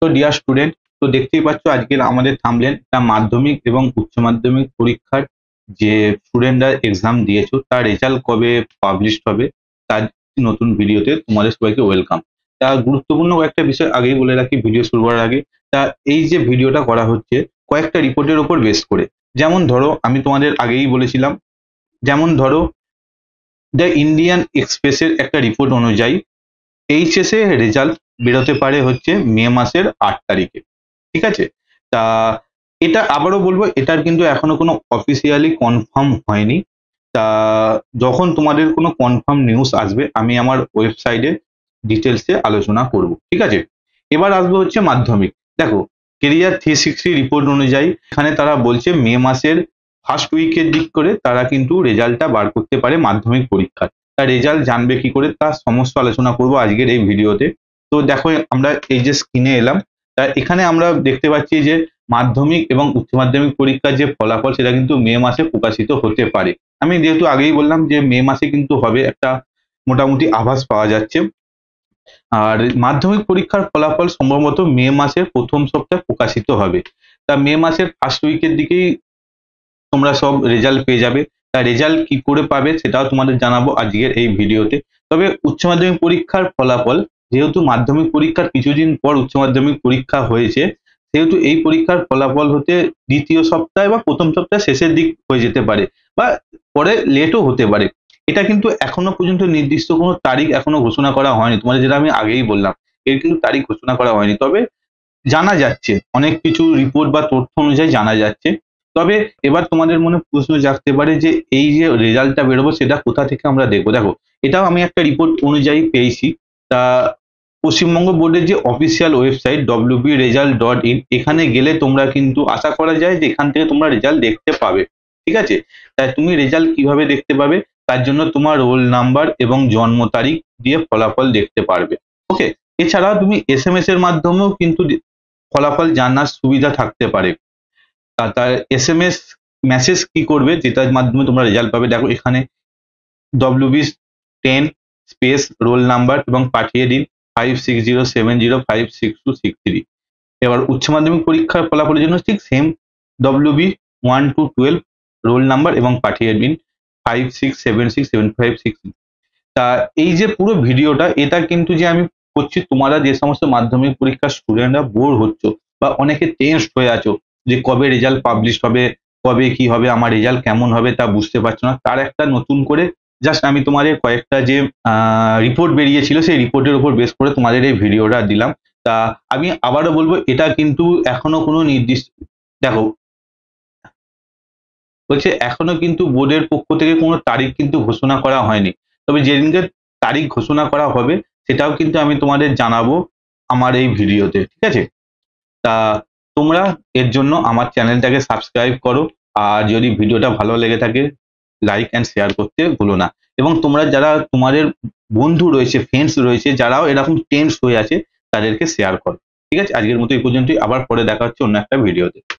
তো dear student, তো দেখতেই পাচ্ছ আজকের আমাদের থাম্বনেল মাধ্যমিক এবং উচ্চ মাধ্যমিক পরীক্ষার যে স্টুডেন্টরা এক্সাম দিয়েছো তার রেজাল্ট কবে পাবলিশ হবে তার নতুন ভিডিওতে তোমাদের সবাইকে ওয়েলকাম। তা গুরুত্বপূর্ণ কয়েকটা বিষয় আগেই বলে রাখি ভিডিও শুরু করার আগে। তা এই যে ভিডিওটা করা হচ্ছে কয়েকটা রিপোর্টের উপর বেস করে, যেমন ধরো আমি তোমাদের আগেই বলেছিলাম, যেমন ধরো দ্য ইন্ডিয়ান এক্সপ্রেসের একটা রিপোর্ট অনুযায়ী এইচএসএ রেজাল্ট বেরোতে পারে হচ্ছে মে মাসের 8 তারিখে। ঠিক আছে, তা এটা আবারও বলবো, এটার কিন্তু এখনো কোনো অফিসিয়ালি কনফার্ম হয়নি। তা যখন তোমাদের কোনো কনফার্ম নিউজ আসবে আমি আমার ওয়েবসাইটে ডিটেলসে আলোচনা করব। ঠিক আছে, এবার আসবো হচ্ছে মাধ্যমিক। দেখো, কেরিয়ার 360 রিপোর্ট অনুযায়ী এখানে তারা বলছে মে মাসের ফার্স্ট উইকের দিক করে তারা কিন্তু রেজাল্টটা বার করতে পারে মাধ্যমিক পরীক্ষার। তার রেজাল্ট জানবে কি করে তার সমস্ত আলোচনা করব আজকের এই ভিডিওতে। তো দেখো আমরা এই যে স্ক্রিনে এলাম, তা এখানে আমরা দেখতে পাচ্ছি যে মাধ্যমিক এবং উচ্চ মাধ্যমিক পরীক্ষার যে ফলাফল সেটা কিন্তু মে মাসে প্রকাশিত হতে পারে। আমি যেহেতু আগেই বললাম যে মে মাসে কিন্তু হবে, একটা মোটামুটি আভাস পাওয়া যাচ্ছে। আর মাধ্যমিক পরীক্ষার ফলাফল সম্ভবত মে মাসের প্রথম সপ্তাহে প্রকাশিত হবে। তা মে মাসের ফার্স্ট উইকের দিকেই তোমরা সব রেজাল্ট পেয়ে যাবে। তা রেজাল্ট কি করে পাবে সেটাও তোমাদের জানাবো আজকের এই ভিডিওতে। তবে উচ্চ মাধ্যমিক পরীক্ষার ফলাফল, যেহেতু মাধ্যমিক পরীক্ষার কিছুদিন পর উচ্চ মাধ্যমিক পরীক্ষা হয়েছে, সেহেতু এই পরীক্ষার ফলাফল হতে দ্বিতীয় সপ্তাহে বা প্রথম সপ্তাহে শেষের দিক হয়ে যেতে পারে, বা পরে লেটও হতে পারে। এটা কিন্তু এখনো পর্যন্ত নির্দিষ্ট কোনো তারিখ এখনো ঘোষণা করা হয়নি, তোমাদের যেটা আমি আগেই বললাম, এর কিন্তু তারিখ ঘোষণা করা হয়নি। তবে জানা যাচ্ছে, অনেক কিছু রিপোর্ট বা তথ্য অনুযায়ী জানা যাচ্ছে। তবে এবার তোমাদের মনে প্রশ্ন জাগতে পারে যে এই যে রেজাল্টটা বেরোবো সেটা কোথা থেকে আমরা দেখবো। দেখো, এটাও আমি একটা রিপোর্ট অনুযায়ী পেয়েছি। তা পশ্চিমবঙ্গ বোর্ডের যে অফিসিয়াল ওয়েবসাইট wbresult.in, এখানে গেলে তোমরা কিন্তু আশা করা যায় যে এখান থেকে তোমরা রেজাল্ট দেখতে পাবে। ঠিক আছে, তাই তুমি রেজাল্ট কিভাবে দেখতে পাবে, তার জন্য তোমার রোল নাম্বার এবং জন্ম তারিখ দিয়ে ফলাফল দেখতে পারবে। ওকে, এছাড়াও তুমি এসএমএস এর মাধ্যমেও কিন্তু ফলাফল জানার সুবিধা থাকতে পারে। তার এসএমএস মেসেজ কি করবে যেটার মাধ্যমে তোমরা রেজাল্ট পাবে। দেখো এখানে WB10 স্পেস রোল নাম্বার এবং পাঠিয়ে দিন 5607056263। এবার উচ্চ মাধ্যমিক পরীক্ষার ফলাফলের জন্য ঠিক same WB1 to 12 roll number এবং পাঠিয়ে দিন 56767566। তা এই যে পুরো ভিডিওটা, এটা কিন্তু যে আমি করছি, তোমরা যে সমস্ত মাধ্যমিক পরীক্ষার স্টুডেন্টরা বোর হচ্ছ বা অনেকে টেনসড হয়ে আছো যে কবে রেজাল্ট পাবলিশ হবে, কবে কি হবে, আমার রেজাল্ট কেমন হবে তা বুঝতে পারছো না, তার একটা নতুন করে জাস্ট আমি তোমাদের কয়েকটা যে রিপোর্ট বেরিয়েছিল সেই রিপোর্টের উপর বেস করে তোমাদের এই ভিডিওটা দিলাম। তা আমি আবারও বলবো, এটা কিন্তু এখনো কোনো নির্দিষ্ট, দেখো বলছে এখনো কিন্তু বোর্ডের পক্ষ থেকে কোনো তারিখ কিন্তু ঘোষণা করা হয়নি। তবে যেদিনকে তারিখ ঘোষণা করা হবে সেটাও কিন্তু আমি তোমাদের জানাবো আমার এই ভিডিওতে। ঠিক আছে, তা তোমরা এর জন্য আমার চ্যানেলটাকে সাবস্ক্রাইব করো, আর যদি ভিডিওটা ভালো লেগে থাকে লাইক অ্যান্ড শেয়ার করতে ভুলো না। এবং তোমরা যারা তোমাদের বন্ধু রয়েছে, ফ্রেন্ডস রয়েছে, যারাও এরকম টেন্স হয়ে আছে, তাদেরকে শেয়ার করো। ঠিক আছে, আজকের মতো এই পর্যন্তই, আবার পরে দেখা হচ্ছে অন্য একটা ভিডিওতে।